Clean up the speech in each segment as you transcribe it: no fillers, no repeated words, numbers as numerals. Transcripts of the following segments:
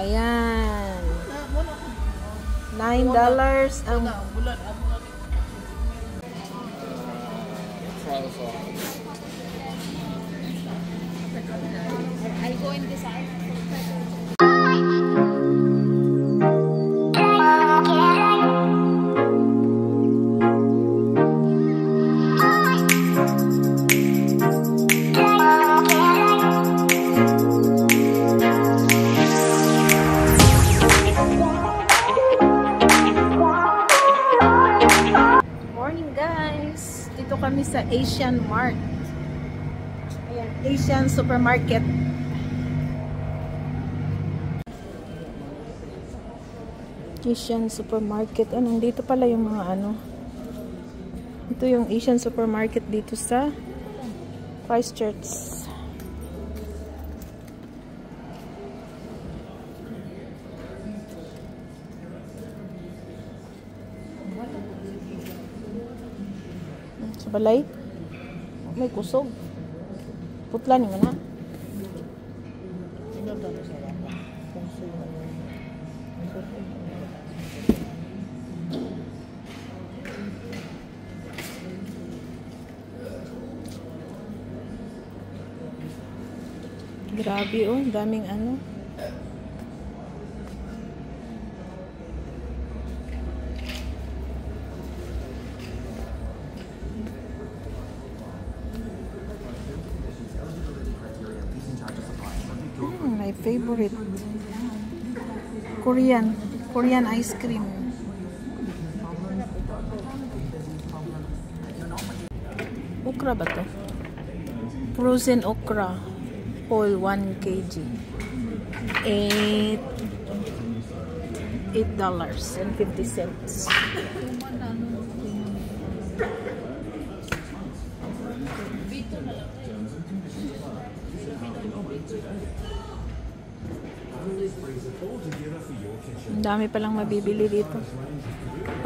Ayan. $9 ang... I go in this side. Morning guys! Dito kami sa Asian Mart. Ayan, Asian Supermarket. Asian Supermarket. Nandito pala yung mga ano. Ito yung Asian Supermarket dito sa Christchurch. Sa balay. May kusog. Putlan yung na. Grabe oh, daming ano. My favorite. Korean ice cream. Okra ba to? Frozen okra. Whole 1 kg. $8.50. Ang dami palang mabibili dito.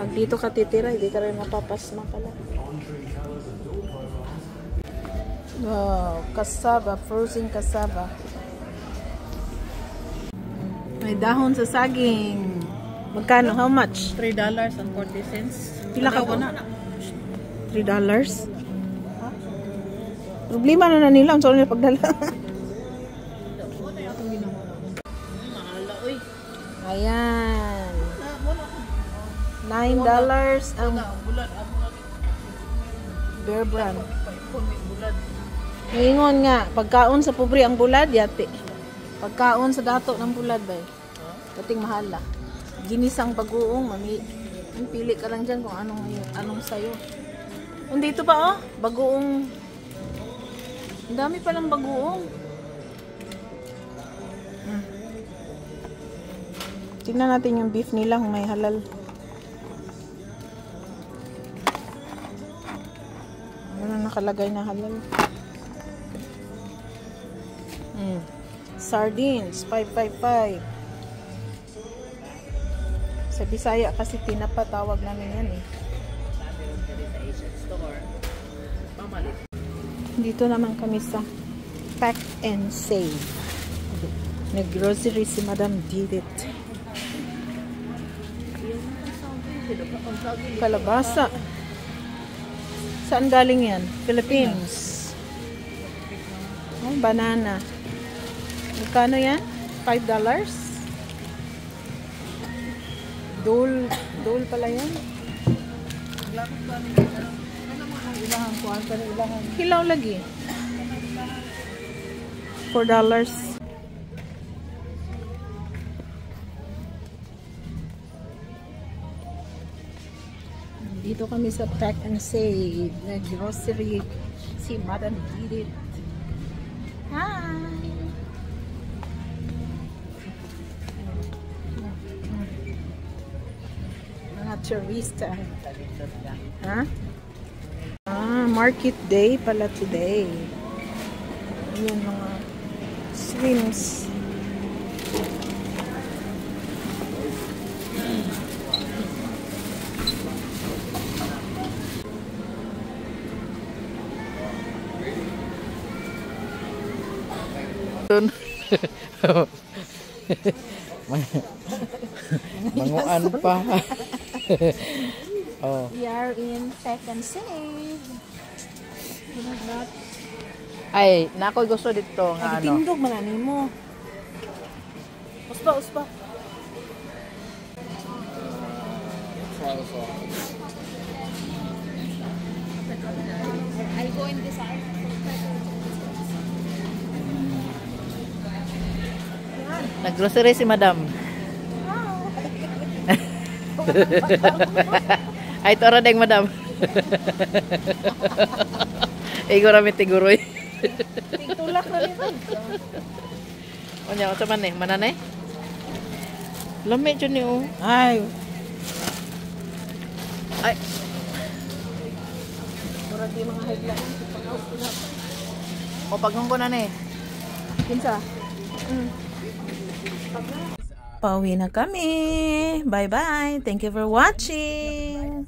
Pag dito ka titira, hindi ka rin mapapasma pala. Wow, cassava, frozen cassava. May dahon sa saging. Magkano? How much? $3.40. Pila ka po? $3? Problema na nila. Ang solo nila pagdala. Ayan. $9 ang Bear Brand. Ingon nga, pagkaon sa pobre ang bulad, yati. Pagkaon sa dato ng bulad, bay. Dating mahala. Ginisang bagoong, pili ka lang dyan kung anong sayo. Dito pa, oh, bagoong. Ang dami palang bagoong. Tingnan natin yung beef nila kung may halal. Ano nakalagay na halal? Sardines, $5.55. Sa Bisaya kasi tinapa tawag namin yan eh. Dito naman kami sa Pack and Save. Nag-grocery si Madam Didit. Kalabasa. Saan galing yan? Philippines. Oh, banana. Magkano yan? $5? Dole pala yan. Hilaw lagi. $4. Dito kami sa Pack and Save. Nag-grocery si Madam Didit. Hi! Mga turista. Ha? Market day pala today. Ayan mga swims. Manguan pa. Oh. We are in second save. Ay, nakoy gusto dito nga ano. Tindog man ani mo. Uspa. I'll go in this aisle. Nag-grocery si madam. Ay, ito radeng madam. Igo rami tiguroy. Tigtulak na nito. Onya, sa man eh? Mananay? Lami dyan niyo. Ay, Ay, mura di mga headline. o paghong ko na eh. Kinsa? Pauwi na kami. Bye-bye. Thank you for watching.